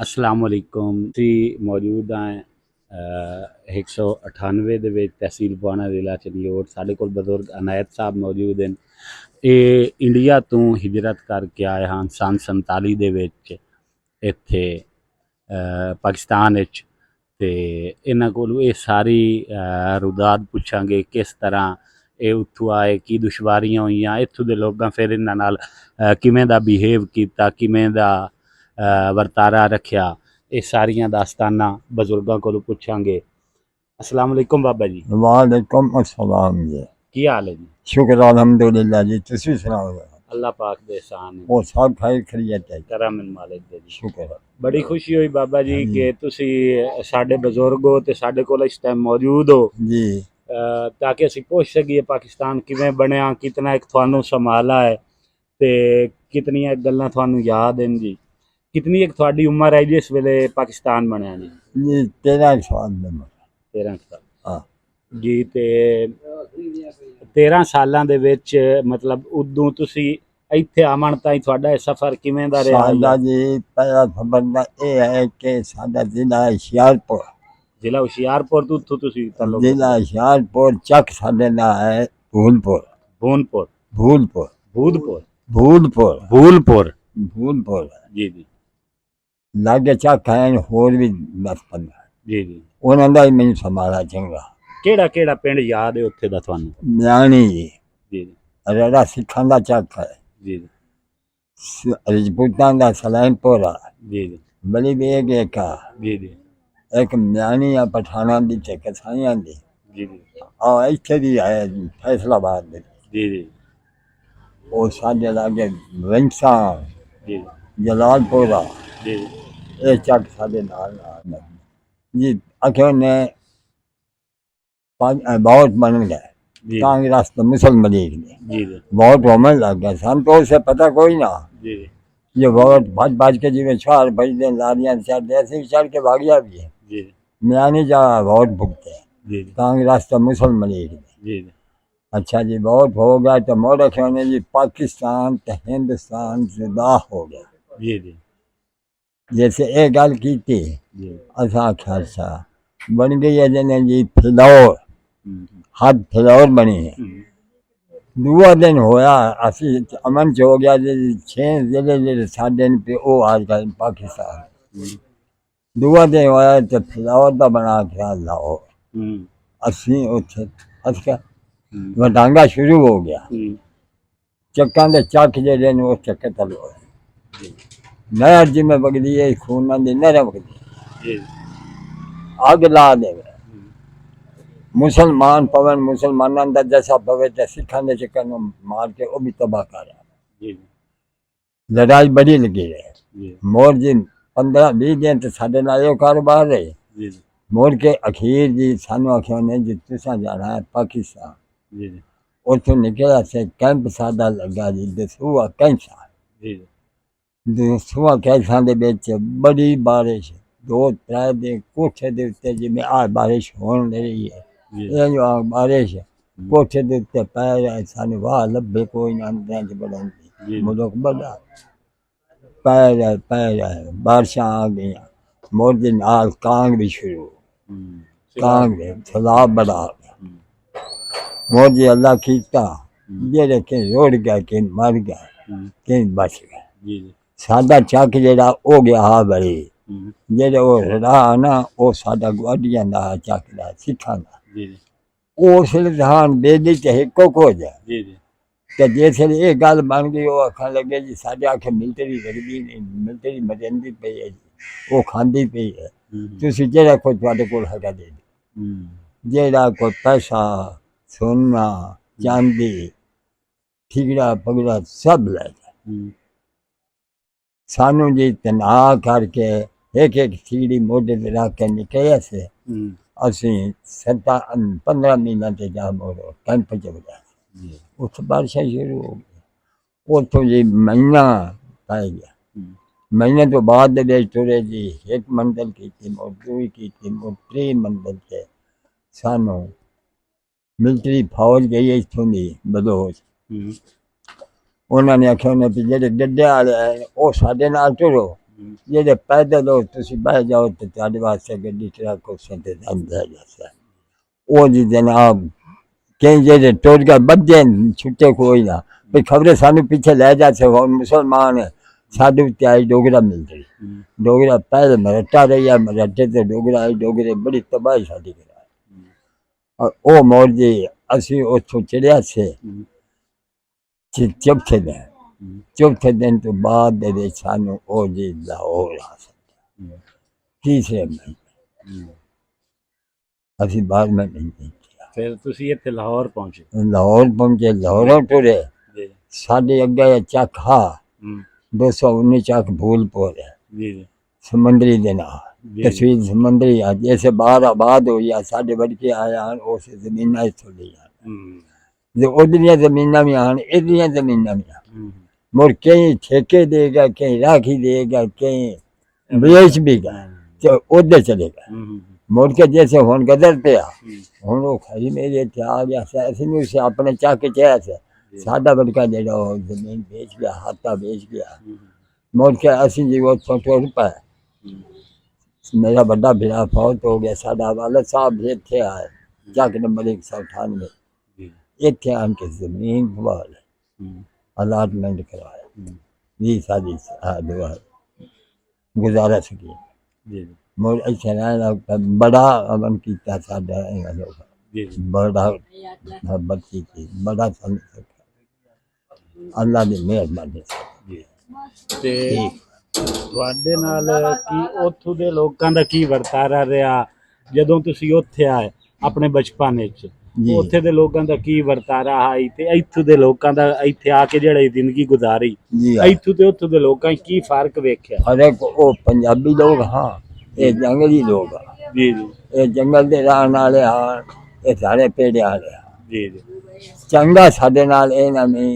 अस्सलाम वालेकुम जी मौजूद हैं 198 ਦੇ ਵਿੱਚ ਤਹਿਸੀਲ ਬਾਣਾ ਜ਼ਿਲ੍ਹਾ ਚੰਡੀਗੜ੍ਹ। ਸਾਡੇ ਕੋਲ ਬਜ਼ੁਰਗ ਅਨਾਇਤ ਸਾਹਿਬ ਮੌਜੂਦ ਹਨ। ਇਹ ਇੰਡੀਆ ਤੋਂ ਹਿਜਰਤ ਕਰਕੇ ਆਏ ਹਨ ਸੰਨ 47 ਦੇ ਵਿੱਚ ਇੱਥੇ ਪਾਕਿਸਤਾਨ ਵਿੱਚ। ਤੇ ਇਹਨਾਂ ਕੋਲੋਂ ਇਹ ਸਾਰੀ ਰੁਦਾਦ ਪੁੱਛਾਂਗੇ ਕਿਸ ਤਰ੍ਹਾਂ ਇਹ ਉੱਥੋਂ ਆਏ, ਕੀ ਦੁਸ਼ਵਾਰੀਆਂ ਹੋਈਆਂ, ਇੱਥੋਂ ਦੇ ਲੋਕਾਂ ਫਿਰ ਇਹਨਾਂ ਨਾਲ ਕਿਵੇਂ ਦਾ ਬਿਹੇਵ ਕੀਤਾ, ਕਿਵੇਂ ਦਾ ਵਰਤਾਰਾ ਰੱਖਿਆ। ਇਹ ਸਾਰੀਆਂ ਦਾਸਤਾਨਾਂ ਬਜ਼ੁਰਗਾਂ ਕੋਲੋਂ ਪੁੱਛਾਂਗੇ। अस्सलाम वालेकुम बाबा जी। वालेकुम अस्सलाम जी। की हाल है जी? शुक्र अल्हम्दुलिल्लाह जी। तुसी सुनाओ? अल्लाह पाक दे एहसान है, वो सब खैर खैरियत है। करम मालिक दे जी। शुक्र है। बड़ी खुशी हुई बाबा जी कि तुसी साडे बजुर्ग हो ते साडे कोल इस टाइम मौजूद हो जी। ताकि असीं पुछ सकीए पाकिस्तान किवें बनया, कितना एक तुहानू संभाला है ते कितनियां गल्लां तुहानू याद हैं जी। कितनी एक थोड़ी उम्र है जिस वेले पाकिस्तान बनया जी? जी 13 साल में 13 साल। हाँ जी। ते 13 ਸਾਲਾਂ ਦੇ ਵਿੱਚ मतलब ਉਦੋਂ ਤੁਸੀਂ ਇੱਥੇ ਆਉਣ ਤਾਈਂ ਤੁਹਾਡਾ ਸਫ਼ਰ ਕਿਵੇਂ ਦਾ ਰਿਹਾ? सादा जी पहला खबर ये है कि सादा जिला हुशियारपुर, ਜ਼ਿਲ੍ਹਾ ਹੁਸ਼ਿਆਰਪੁਰ ਤੋਂ ਉੱਥੋਂ ਤੁਸੀਂ ਤਾਲੁਕ? जिला हुशियारपुर चक साडे ना है भूलपुर। भूनपुर भूलपुर भूदपुर भूलपुर भूलपुर भूलपुर जी जी लागे चक है होर भी 10-15 जी जी। उन्होंने दा ही मैंने संभाला चंगा। ਕਿਹੜਾ ਕਿਹੜਾ ਪਿੰਡ ਯਾਦ ਹੈ ਉੱਥੇ ਦਾ ਤੁਹਾਨੂੰ? म्याणी जी ਜੀ रेड़ा सिखां दा चक है, ਜੀ जी रजपूतां दा सलाइनपुर है, जी जी बड़ी बेग एक है, जी जी एक म्याणी है पठाना दी ते कसाइयां दी, जी जी और इत्थे दी है फैसलाबाद दी। जी जी वो साडे लागे वंसा जी जलालपुर है, जी ये चक साडे नाल नाल जी। आखिर ने बहुत बन गए जी कांग्रेस तो मुसलमान लीग ने जी जी वोट होने लग गए। सन तो उसे पता कोई ना जी ये वोट भज भज के जिम्मे चार बजते लारियां चढ़ दे ऐसे चढ़ के भागिया भी है। जी म्यानी जा वोट भुगते जी कांग्रेस तो मुसलमान लीग ने। जी अच्छा जी वोट हो गया तो मोड़ रखे जी पाकिस्तान तो हिंदुस्तान जुदा हो गया। जी जी जैसे ये गल की थी जी असा खासा बन गई है जने जी फिलौर, हद फिलौर बनी है। दूआ दिन होया असी अमन च हो गया जी 6 जिले जे साडे पे वो आ गए पाकिस्तान। दूआ दिन होया तो फिलौर का बना के लाहौर असी उत्थे अस वटांगा शुरू हो गया। चक्कां दे चक जेडे ने उस चक्के तल नहर जिम्मे बगदी है खून दी नहर बगदी अग ला दे मुसलमान पवन मुसलमाना का जैसा पवे तो सिखा के चक्कर में मार के वो भी तबाह कर। लड़ाई बड़ी लगी है। मोर जी 15-20 दिन तो साढ़े नाल कारोबार रहे। मोर के अखीर जी सानू आखिया ने जी तुसा जाना है पाकिस्तान। उतो निकला से कैंप सादा लगा जी दसूआ कैंसा। दसूआ कैंसा दे विच बड़ी बारिश 2-3 दिन कोठे दे उत्ते जिवें आ बारिश होने रही है। ये जो बारिश कोठे दे उत्ते पैर सानू वाह लभे कोई ना अंदर बढ़ांदी मुल्क बड़ा पैर बारिशां आ गई। मोर दे नाल कांग भी शुरू कांग सैलाब बड़ा मोर जी अल्लाह कीता जेड़े के रोड़ गए के मर गए के बच गए। सादा चक जेड़ा हो गया हा बड़ी जेड़े वो राह ना वो साडा गुआढ़ियां दा चक दा सिखां दा उस धान बेदी ते हिको को जाए तो जैसे ये गल बन गई वो आखन लगे जी साडे आखे मिलटरी लगदी नहीं मिलटरी मरंदी पई है जी वो खांदी पई है तुसी जेड़ा कोई तुहाडे कोल हैगा दे जेड़ा कोई पैसा सोना चांदी ठिगड़ा पगड़ा सब ले जाए। सानू जी तना करके एक सीढ़ी मोढे ते रख के निकले से असी 15 महीना ते जा मोड़ो कैंप च गया। उस बारिशां शुरू हो गई उतो जी महीना पै गया। महीने तो बाद तुरे जी एक मंजिल की मोड़ दूई की मोड़ 3 मंजिल के सानू मिलटरी फौज गई इत्थों दी बदोश। उन्होंने आख्या उन्हें भी जेडे डड्डे वाले वो साडे नाल टुरो ਜਿਹੜੇ ਪੈਦਲ ਹੋ ਤੁਸੀਂ ਬਹਿ ਜਾਓ ਤੇ ਤੁਹਾਡੇ ਵਾਸਤੇ ਗੱਡੀ ਟਰੱਕ ਉਸੇ ਤੇ ਜਾਂਦਾ ਜਾਂਦਾ ਉਹ ਜੀ ਜਨਾਬ ਕਈ ਜਿਹੜੇ ਟੁਰ ਕੇ ਬੱਜੇ ਛੁੱਟੇ ਕੋਈ ਨਾ ਵੀ ਖਬਰੇ ਸਾਨੂੰ ਪਿੱਛੇ ਲੈ ਜਾते हो मुसलमान है साधु त्याई डोगरा मिल गई डोगरा पहले मरट्टा रही है मरट्टे से डोगरा आई डोगरे बड़ी तबाही शादी करा और वो मौज जी असी उतो चढ़िया से चौथे दिन तो बाद दे सानू ओ जी लाहौर आ सकता तीसरे महीने असी 12 महीने ਫਿਰ ਤੁਸੀਂ ਇੱਥੇ ਲਾਹੌਰ ਪਹੁੰਚੇ लाहौर पहुंचे लाहौरों टुरे ਜੀ साढ़े अगे चक हा 219 चक भूलपुर है ਜੀ ਜੀ समंदरी दिन जी। तस्वीर समंदरी है जैसे बाहर आबाद हो या साढ़े बड़के आया उस जमीन इतों ली जो उधरिया जमीन भी आन इधरिया जमीन भी आन मुड़ कहीं ठेके देगा कहीं राखी देगा कहीं बेच भी गया तो उधर चलेगा मुड़ के जैसे हुन गदर पे हुन वो खरी मेरे इतने आ गया असि उसे अपने चक चाह से साडा बड़का जो जमीन बेच गया हाथा बेच गया मुड़ के असि जी उतों टुर पाए मेरा बड़ा बिरा फौत हो गया साडा वाला साहब इतने आए चक नंबर 198 इतने आन के जमीन बवाल अलाटमेंट करवाया जी सारी दुआ गुजारा सकी जी मोर ऐसे रहना बड़ा अमन किया साडा लोग जी बड़ा मोहब्बत की थी बड़ा समझ अल्लाह की मेहरबानी ਜੀ ਤੇ ਤੁਹਾਡੇ ਨਾਲ ਕੀ ਉੱਥੋਂ ਦੇ ਲੋਕਾਂ ਦਾ ਕੀ ਵਰਤਾਰਾ ਰਿਹਾ ਜਦੋਂ ਤੁਸੀਂ ਉੱਥੇ ਆਏ ਆਪਣੇ ਬਚਪਨ ਵਿੱਚ ਜੀ ਉੱਥੇ ਦੇ ਲੋਕਾਂ ਦਾ ਕੀ ਵਰਤਾਰਾ ਆਈ ਤੇ ਇੱਥੋਂ ਦੇ ਲੋਕਾਂ ਦਾ ਇੱਥੇ ਆ ਕੇ ਜਿਹੜੀ ਜ਼ਿੰਦਗੀ ਗੁਜ਼ਾਰੀ जी ਇੱਥੋਂ ਤੇ ਉੱਥੋਂ ਦੇ ਲੋਕਾਂ 'ਚ ਕੀ ਫਰਕ ਵੇਖਿਆ हर एक वो पंजाबी लोग हाँ ये जंगली लोग हाँ ਜੀ ਜੀ ये जंगल के रहने वाले हाँ ये सारे पेड़े वाले हाँ ਜੀ ਜੀ चंगा साडे नाल इन्हां ने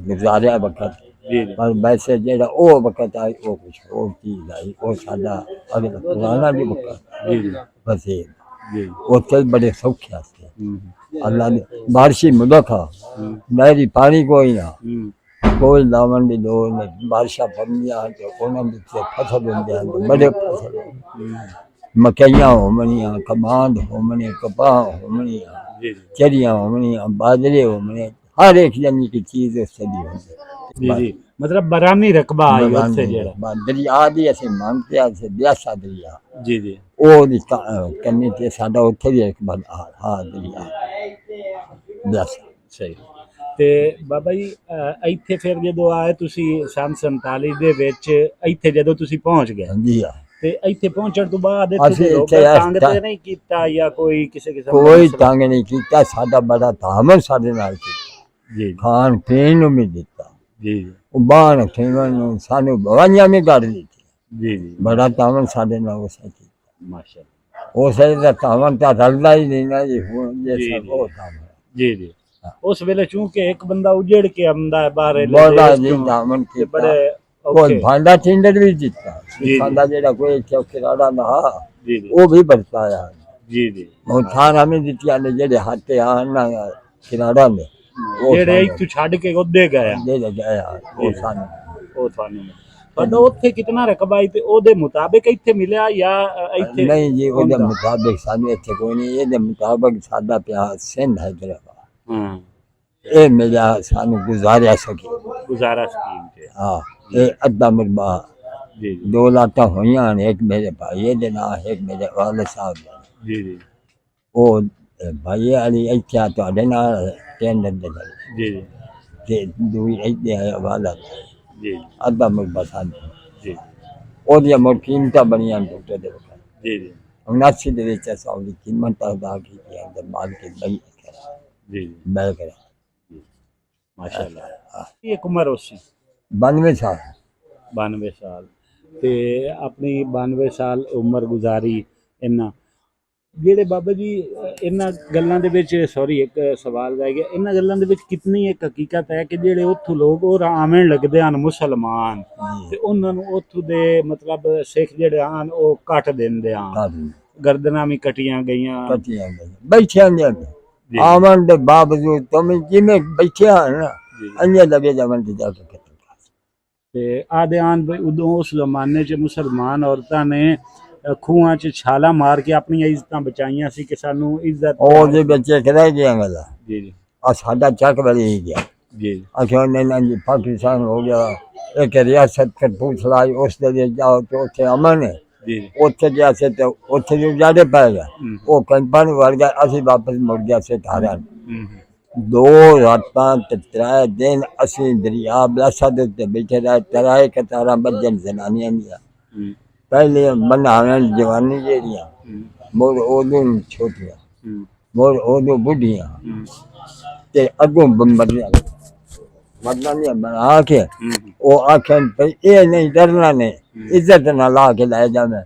गुजारिया वक्त जी जी पर वैसे जेड़ा वो वक्त आई वो कुछ और चीज आई वो साडा अगला पुराना भी वक्त जी जी बस ये जी उत्थे बड़े सौखे थे अल्लाह ने बारिशी मुल्क हाँ नहरी पानी कोई ना कोई लावन की लोड़ नहीं बारिशां पवंदियां तो उन्होंने फसल होंदे बड़े फसल मकइयां होमनियां कमांड होमने कपाह होमनियां जी जी चरियां होमनियां बाजरे होमने हर एक यानी की चीज उससे दी होंदी जी जी मतलब बरानी रकबा आई ਉੱਥੇ ਜਿਹੜਾ दरिया दी ਅਸੀਂ ਮੰਗਦੇ ਆ ਸੇ ਬਿਆਸਾ ਦਰਿया ਜੀ ਜੀ ਉਹ ਦੀ ਕੰਨੀ ਤੇ ਸਾਡਾ ਉੱਥੇ ਵੀ ਇੱਕ ਬਨ ਹਾਂ ਦਰਿਆ ਬਿਆਸਾ ਸਹੀ ਤੇ ਬਾਬਾ ਜੀ ਇੱਥੇ ਫਿਰ ਜਦੋਂ ਆਏ ਤੁਸੀਂ ਸੰਨ 47 ਦੇ ਵਿੱਚ ਇੱਥੇ ਜਦੋਂ ਤੁਸੀਂ ਪਹੁੰਚ ਗਏ ਜੀ ਆ ਤੇ ਇੱਥੇ ਪਹੁੰਚਣ ਤੋਂ ਬਾਅਦ ਇੱਥੇ ਅਸੀਂ ਦੇ ਲੋਕਾਂ ਇੱਥੇ ਤੰਗ ਤੇ ਨਹੀਂ ਕੀਤਾ ਜਾਂ ਕੋਈ ਕਿਸੇ ਕਿਸਮ ਦਾ ਕੋਈ ਮਸਲਾ? ਤੰਗ ਨਹੀਂ ਕੀਤਾ ਸਾਡਾ ਬੜਾ ਤਾਮਨ ਸਾਡੇ ਨਾਲ ਕੀਤਾ ਜੀ ਖਾਣ ਪੀਣ ਨੂੰ ਵੀ ਦਿੱਤਾ ਜੀ ਜੀ ਉਹ ਬਾਣ ਠੇਵਣ ਨੂੰ ਸਾਨੂੰ ਬਵਾਈਆਂ ਵੀ ਕਰ ਦਿੱਤੀ ਜੀ ਜੀ ਬੜਾ ਤਾਮਨ ਸਾਡੇ ਨਾਲ ਉਸੇ ਕੀਤਾ ਮਾਸ਼ਾਅੱਲਾ ਉਸੇ ਦਾ ਤਾਮਨ ਤਾਂ ਰਲਦਾ ਹੀ ਨਹੀਂ ਨਾ ਜੀ ਹੁਣ ਜੇ ਜੀ, ਸਭ ਜੀ। ਉਹ ਤਾਮਨ ਜੀ ਜੀ ਉਸ ਵੇਲੇ ਚੂੰਕਿ ਇੱਕ ਬੰਦਾ ਉਜੜ ਕੇ ਆਉਂਦਾ ਹੈ ਬਾਹਰ ਬੜਾ ਜੀ ਤਾਮਨ ਤੇ ਕੀਤਾ ਬੜੇ ਕੋਈ ਔਖੇ ਭਾਂਡਾ ਟਿੰਡਰ ਵੀ ਦਿੱਤਾ ਜੀ। ਸਾਡਾ ਜਿਹੜਾ ਕੋਈ ਚੌਕੀਦਾਰਾ ਨਾ ਜੀ ਜੀ ਉਹ ਵੀ ਵਰਤਾਇਆ ਜੀ ਜੀ ਉਹ ਥਾਣਾ ਵੀ ਦਿੱਤੀਆਂ ਨੇ ਜਿਹੜੇ ਹੱਥੇ ਆਣ ਨਾ ਕਿਨਾਰਾ ਨੇ ਉਹ ਜਿਹੜੇ ਇੱਥੋਂ ਛੱਡ ਕੇ ਉੱਦੇ ਗਏ ਆ, ਜਿਹੜੇ ਗਏ ਆ ਉਹ ਸਾਨੂੰ ਉਹ ਤੁਹਾਨੂੰ ਤੁਹਾਡਾ ਉੱਥੇ ਕਿਤਨਾ ਰਕਬਾ ਹੈ ਤੇ ਉਹਦੇ ਮੁਤਾਬਿਕ ਇੱਥੇ ਮਿਲਿਆ ਜਾਂ ਇੱਥੇ ਨਹੀਂ ਜੀ ਉਹਦੇ ਹੁੰਦਾ? ਮੁਤਾਬਿਕ ਸਾਨੂੰ ਇੱਥੇ ਕੋਈ ਨਹੀਂ ਇਹਦੇ ਮੁਤਾਬਿਕ ਸਾਡਾ ਪਿਆ ਸਿੰਧ ਹੈਦਰਾਬਾਦ ਹਾਂ ਇਹ ਮਿਲਿਆ ਸਾਨੂੰ ਗੁਜ਼ਾਰਿਆ ਸਕੀ ਗੁਜ਼ਾਰਾ ਸਕੀਮ ਤੇ ਹਾਂ ਇਹ ਅੱਧਾ ਮਰਬਾ ਜੀ ਜੀ 2 ਲਾਟਾਂ ਹੋਈਆਂ ਨੇ ਇੱਕ ਮੇਰੇ ਭਾਈ ਦੇ ਨਾਲ ਇੱਕ ਮੇਰੇ ਵਾਲਦ ਸਾਹਿਬ ਦਾ ਜੀ ਜੀ ਉਹ ਭਾਈ ਵਾਲੀ ਇੱਥੇ ਆ ਤੁਹਾਡੇ ਨਾਲ ਟੈਂਡਰ ਦੇ ਨਾਲ ਜੀ ਜੀ ਤੇ ਦੂਈ ਇੱਥੇ ਆਇਆ ਵਾਲਦ ਜੀ ਅੱਧਾ ਮਰਬਾ ਸਾਨੂੰ ਜੀ ਉਹਦੀਆਂ ਮੁੜ ਕੀਮਤਾਂ ਬਣੀਆਂ ਡਾਕਟਰ ਦੇ ਵਕਤ ਜੀ ਜੀ 79 ਦੇ ਵਿੱਚ ਅਸਾਂ ਉਹਦੀ ਕੀਮਤ ਅਦਾ ਕੀਤੀ ਅੰਦਰ ਮਾਲ ਕੇ ਬਈ ਜੀ ਜੀ ਬੈ ਕਰਾ ਮਾਸ਼ਾਅੱਲਾ ਇਹ ਇੱਕ ਉਮਰ ਉਸੇ 92 ਸਾਲ 92 ਸਾਲ ਤੇ ਆਪਣੀ 92 ਸਾਲ ਉਮਰ ਗੁਜ਼ਾਰੀ ਇਹਨਾਂ ਜਿਹੜੇ ਬਾਬਾ ਜੀ ਇਹਨਾਂ ਗੱਲਾਂ ਦੇ ਵਿੱਚ ਸੌਰੀ ਇੱਕ ਸਵਾਲ ਰਹਿ ਗਿਆ ਇਹਨਾਂ ਗੱਲਾਂ ਦੇ ਵਿੱਚ ਕਿੰਨੀ ਇੱਕ ਹਕੀਕਤ ਹੈ ਕਿ ਜਿਹੜੇ ਉੱਥੋਂ ਲੋਕ ਉਹ ਆਵਣ ਲੱਗਦੇ ਹਨ ਮੁਸਲਮਾਨ ਤੇ ਉਹਨਾਂ ਨੂੰ ਉੱਥੋਂ ਦੇ ਮਤਲਬ ਸਿੱਖ ਜਿਹੜੇ ਹਨ ਉਹ ਕੱਟ ਦਿੰਦੇ ਹਨ ਕਾਫੀ ਗਰਦਨਾਂ ਵੀ ਕਟੀਆਂ ਗਈਆਂ ਕੱਟੀਆਂ ਗਈਆਂ ਬੈਠਿਆਂ ਨੇ ਜੀ ਆਵਣ ਦੇ ਬਾਵਜੂਦ ਤੁਮ ਜਿਵੇਂ ਬੈਠਿਆ ਨਾ ਜੀ ਅੰਨੇ ਲਗੇ ਜਾਵਣ ਤੇ ਜਾ ਕੇ ਕੱਟ ਤੇ ਆਦੇ ਆਨ ਬਈ ਉਦੋਂ ਉਸ ਜ਼ਮਾਨੇ 'ਚ ਮੁਸਲਮਾਨ ਔਰਤਾਂ ਨੇ ਖੂਹਾਂ 'ਚ ਛਾਲਾਂ ਮਾਰ ਕੇ ਆਪਣੀਆਂ ਇੱਜ਼ਤਾਂ ਬਚਾਈਆਂ ਸੀ ਕਿ ਸਾਨੂੰ ਇੱਜ਼ਤ ਉਹਦੇ ਬੱਚੇ ਕਿਹੜਾ ਗਿਆ ਗੱਲ ਜੀ ਜੀ ਆ ਸਾਡਾ ਚੱਕ ਵਾਲੀ ਹੀ ਗਿਆ ਜੀ ਅਖਿਓ ਨੇ ਨਾ ਜੀ ਪਾਕਿਸਤਾਨ ਹੋ ਗਿਆ ਇੱਕ ਰਿਆਸਤ ਕਪੂਰਥਲਾ ਉਸ ਦੇ ਵਿੱਚ ਜਾਓ ਤੇ ਉੱਥੇ ਅਮਨ ਹੈ ਜੀ ਉੱਥੇ ਗਿਆ ਸੀ ਤੇ ਉੱਥੇ ਜੋ ਜਾੜੇ ਪੈ ਗਿਆ ਉਹ ਕੈਂਪਾਂ ਨੂੰ ਵੜ ਗਿਆ ਅਸੀਂ ਵਾਪਸ ਮੁੜ ਗਿਆ ਸੀ ਘਰਾਂ ਦੋ ਰਾਤਾਂ ਤੇ 3 ਦਿਨ ਅਸੀਂ ਦਰਿਆ ਬਲਾਸਾ ਦੇ ਉੱਤੇ ਬੈਠੇ ਰਹੇ ਤਰਾਏ ਕਤਾਰਾਂ ਬੱਜਣ ਜ਼ਨਾਨੀਆਂ ਦੀਆਂ ਪਹਿਲੇ ਮਨਾਵਣ ਜਵਾਨੀ ਜਿਹੜੀਆਂ ਮੋਰ ਉਦੋਂ ਛੋਟੀਆਂ ਮੋਰ ਉਦੋਂ ਬੁੱਢੀਆਂ ਤੇ ਅੱਗੋਂ ਮਰਨਾ ਨਹੀਂ ਬਣਾ ਕੇ ਉਹ ਆਖਣ ਭਈ ਇਹ ਨਹੀਂ ਡਰਨਾ ਨੇ ਇੱਜ਼ਤ ਨਾਲ ਲਾ ਕੇ ਲੈ ਜਾਵੇਂ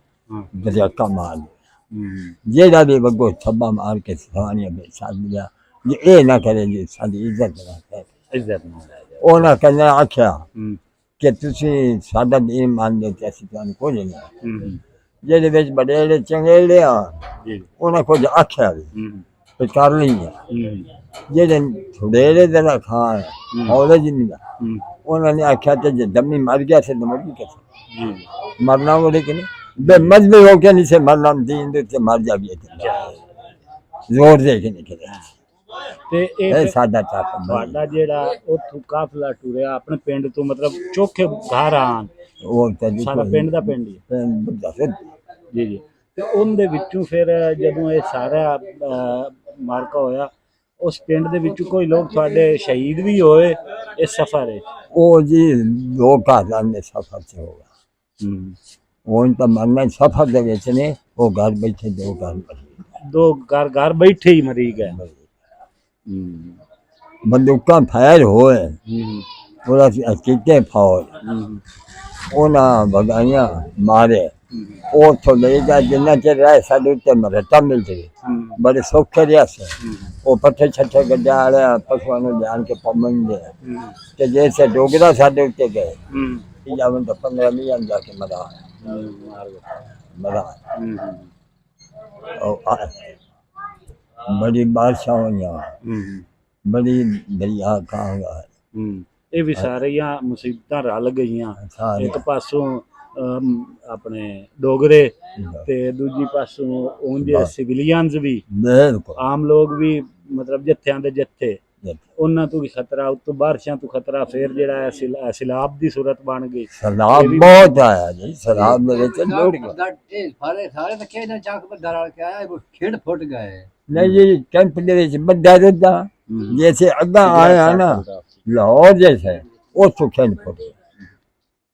ਦਰਿਆ ਕਮਾਲ ਜਿਹੜਾ ਵੀ ਬੱਗੋ ਥੱਬਾ ਮਾਰ ਕੇ ਸਵਾਨੀਆਂ ਬੇਸਾਦ ਲਿਆ ਜੇ ਇਹ ਨਾ ਕਰੇ ਜੀ ਸਾਡੀ ਇੱਜ਼ਤ ਨਾ ਕਰੇ ਇੱਜ਼ਤ ਨਾ ਉਹਨਾਂ ਕਹਿੰਦਾ ਆਖਿਆ ਕਿ ਤੁਸੀਂ ਸਾਡਾ ਦੀਨ ਮੰਨਦੇ ਤੇ ਅਸੀਂ ਤੁਹਾਨੂੰ ਕੁਝ ਨਹੀਂ ਜਿਹਦੇ ਵਿੱਚ ਬੜੇ ਚੰਗੇ ਲਿਆ ਉਹਨਾਂ ਕੁਝ ਆਖਿਆ ਵੀ ਕਰ ਲਈਏ ਜਿਹੜੇ ਥੋੜੇਰੇ ਦਾ ਖਾਣ ਹੌਲੇ ਜਿੰਦਾ ਉਹਨਾਂ ਨੇ ਆਖਿਆ ਤੇ ਜੇ ਦਮੀ ਮਰ ਗਿਆ ਸੀ ਤਾਂ ਮੁੜ ਕੇ ਮਰਨਾ ਉਹ ਲੇਕਿਨ ਬੇ ਮਜਬੂਰ ਹੋ ਕੇ ਨਹੀਂ ਸੇ ਮਰਨਾ ਦੀਨ ਦੇ ਤੇ ਮਰ ਜਾਵੇ ਜ਼ੋਰ ਦੇ ਕੇ ਨਹੀਂ ਕਰਿਆ ਤੇ ਇਹ ਸਾਡਾ ਚੱਕ ਤੁਹਾਡਾ ਜਿਹੜਾ ਉੱਥੋਂ ਕਾਫਲਾ ਟੁਰਿਆ ਆਪਣੇ ਪਿੰਡ ਤੋਂ ਮਤਲਬ ਚੋਖੇ ਘਰ ਆਣ ਉਹ ਤਾਂ ਸਾਡਾ ਪਿੰਡ ਦਾ ਪਿੰਡ ਹੀ ਜੀ ਜੀ ਤੇ ਉਹਦੇ ਵਿੱਚੋਂ ਫਿਰ ਜਦੋਂ ਇਹ ਸਾਰਾ ਮਾਰਕਾ ਹੋਇਆ ਉਸ ਪਿੰਡ ਦੇ ਵਿੱਚੋਂ ਕੋਈ ਲੋਕ ਤੁਹਾਡੇ ਸ਼ਹੀਦ ਵੀ ਹੋਏ ਇਸ ਸਫ਼ਰ ਵਿੱਚ ਉਹ ਜੀ 2 ਘਰਾਂ ਦੇ ਸਫ਼ਰ 'ਚ ਹੋਗਾ ਉਹ ਤਾਂ ਮਰਨਾ ਸਫ਼ਰ ਦੇ ਵਿੱਚ ਨੇ ਉਹ ਘਰ ਬੈਠੇ 2 ਘਰ ਦੋ ਘਰ ਬੈਠੇ ਹੀ ਮਰੀ ਗਏ ਬੰਦੂਕਾਂ ਫਾਇਰ ਹੋਏ ਉਹਦਾ ਕੀਤੇ ਫੌਜ ਉਹਨਾਂ ਭਗਾਈਆਂ ਮਾਰੇ ਉਹ ਤੋਂ ਲੈ ਜਾ ਜਿੰਨਾ ਚਿਰ ਰਹੇ ਸਾਡੇ ਉੱਤੇ ਮਰਤਾ ਮਿਲਦੀ ਬੜੇ ਸੌਖੇ ਰਿਹਾ ਸੀ ਉਹ ਪੱਠੇ ਛੱਠੇ ਗੱਡਾ ਵਾਲਿਆ ਪਸ਼ੂਆਂ ਨੂੰ ਲਿਆਣ ਕੇ ਪਾਉਂਦੇ ਤੇ ਜੈਸੇ ਡੋਗਰਾ ਸਾਡੇ ਉੱਤੇ ਗਏ ਜਾਵਨ ਤਾਂ 15 ਜਾ ਕੇ ਮਰਾ बड़ी बारिशां होइयां बड़ी दरिया कहांगा ਇਹ ਵੀ ਸਾਰੀਆਂ ਮੁਸੀਬਤਾਂ ਰਲ ਗਈਆਂ ਇੱਕ ਪਾਸੋਂ ਆਪਣੇ ਡੋਗਰੇ ਤੇ ਦੂਜੀ ਪਾਸੋਂ ਉਹਦੇ ਸਿਵਿਲੀਅਨਸ ਵੀ ਆਮ ਲੋਕ ਵੀ ਮਤਲਬ ਜੱਥਿਆਂ ਦੇ ਜੱਥੇ ਉਹਨਾਂ ਤੋਂ ਵੀ ਖਤਰਾ ਉਤੋਂ ਬਾਰਿਸ਼ਾਂ ਤੋਂ ਖਤਰਾ ਫਿਰ ਜਿਹੜਾ ਹੈ ਸੈਲਾਬ ਦੀ ਸੂਰਤ ਬਣ ਗਈ ਸੈਲਾਬ ਬਹੁਤ ਆਇਆ ਜੀ ਸੈਲਾਬ ਦੇ ਵਿੱਚ ਲੋੜ ਇਹ ਸਾਰੇ ਤਾਂ ਕਿਹਨਾਂ ਚੱਕ ਬੱਦਾ ਰਲ ਕੇ ਆਇਆ ਖੇਡ ਫੁੱਟ ਗਏ ਨਹੀਂ ਜੀ ਕੈਂਪ ਦੇ ਵਿੱਚ ਬੱਦਾ ਰੁੱਦਾ ਜੈਸੇ ਅੱਗਾ ਆਇਆ ਨਾ ਲਾਹੌਰ ਜੈਸੇ ਉੱਥੋਂ ਖੇਡ ਫੁੱਟ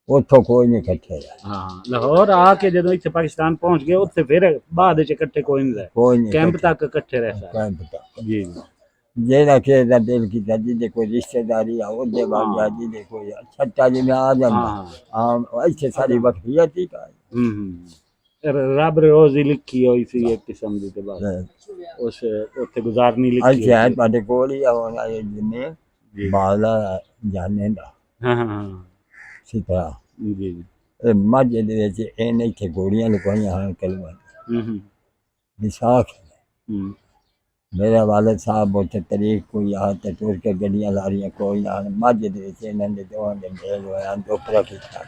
ਉੱਥੋਂ ਕੋਈ ਨਹੀਂ ਇਕੱਠੇ ਹਾਂ ਲਾਹੌਰ ਆ ਕੇ ਜਦੋਂ ਇੱਥੇ ਪਾਕਿਸਤਾਨ ਪਹੁੰਚ ਗਏ ਉੱਥੇ ਫਿਰ ਬਾਅਦ ਵਿੱਚ ਇਕੱਠੇ ਕੋਈ ਨਹੀਂ ਰਹੇ ਕੈਂਪ ਤੱਕ ਇਕੱਠੇ ਰਹਿ ਸਕਦੇ ਕੈਂਪ ਤੱਕ ਜੀ ਜਿਹੜਾ ਕਿ ਦਾ ਦਿਲ ਕੀਤਾ ਜਿਹਦੇ ਕੋਈ ਰਿਸ਼ਤੇਦਾਰੀ ਆ ਉਹਦੇ ਵਾਂਗਿਆ ਜਿਹਦੇ ਕੋਈ ਛੱਟਾ ਜਿਵੇਂ ਆ ਜਾਂਦਾ ਹਾਂ ਇੱਥੇ ਸਾਰੀ ਵਕਫੀਅਤ ਹੀ ਕਾ ਰੱਬ ਰੋਜ਼ੀ ਲਿਖੀ ਹੋਈ ਸੀ ਇੱਕ ਕਿਸਮ ਦੀ ਤੇ ਬਸ ਉਸ ਉੱਥੇ ਗੁਜ਼ਾਰਨੀ ਲਿਖੀ ਅੱਛਾ ਹੈ ਤੁਹਾਡੇ ਕੋਲ ਹੀ ਆਉਣਾ ਇਹ ਜਿੰਨੇ ਬਾਲਾ ਜਾਣੇ ਦਾ ਹਾਂ ਸਿੱਧਾ ਜੀ ਇਹ ਮਾਝੇ ਦੇ ਵਿੱਚ ਇਹ ਨਹੀਂ ਕਿ ਗੋਲੀਆਂ ਲਗਾਈਆਂ ਹਨ ਕਲਮਾਂ ਵਿਸਾਖ मेरा वालिद साहब उत्थे तरीक कोई आ ते टुर के गड्डियां ला रही कोई ना माझे दे विच इन्हां दे दोवां दे मेल होया दोपरा कीता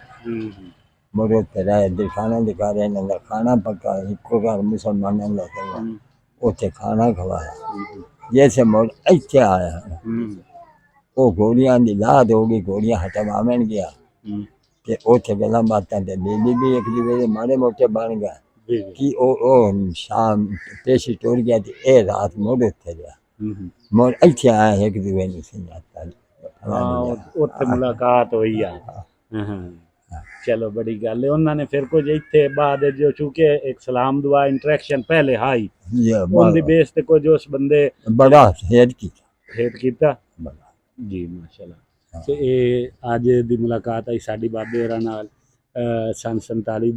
मोरे ते रहे दिखाना दिखा रहे इन्हां दा खाना पका इक्को घर मुसलमानां दा करवा उत्थे खाना खवाया जैसे मोड़ इत्थे आया वो गोलियां दी लाद हो गई गोलियां हटवावन गया ते उत्थे गल्लां बातां ते बेली भी एक दूजे माड़े मोटे बन गए कि ओ शाम पेशी टुर गया तो ये रात मोड़ उत्थे गया मोड़ इत्थे आया एक दूजे ने ਉੱਥੇ ਮੁਲਾਕਾਤ ਹੋਈ ਆ ਚਲੋ ਬੜੀ ਗੱਲ ਹੈ ਉਹਨਾਂ ਨੇ ਫਿਰ ਕੁਝ ਇੱਥੇ ਬਾਅਦ ਜੋ ਚੁੱਕੇ ਇੱਕ ਸਲਾਮ ਦੁਆ ਇੰਟਰੈਕਸ਼ਨ ਪਹਿਲੇ ਹਾਈ ਉਹਦੀ ਬੇਸ ਤੇ ਕੁਝ ਉਸ ਬੰਦੇ ਬੜਾ ਹੇਡ ਕੀਤਾ ਜੀ ਮਾਸ਼ਾਅੱਲਾ ਤੇ ਇਹ ਅੱਜ ਦੀ ਮੁਲਾਕਾਤ ਆਈ ਸਾਡੀ ਬਾਬੇ ਹੋਰਾਂ ਨਾਲ ਸੰਨ 47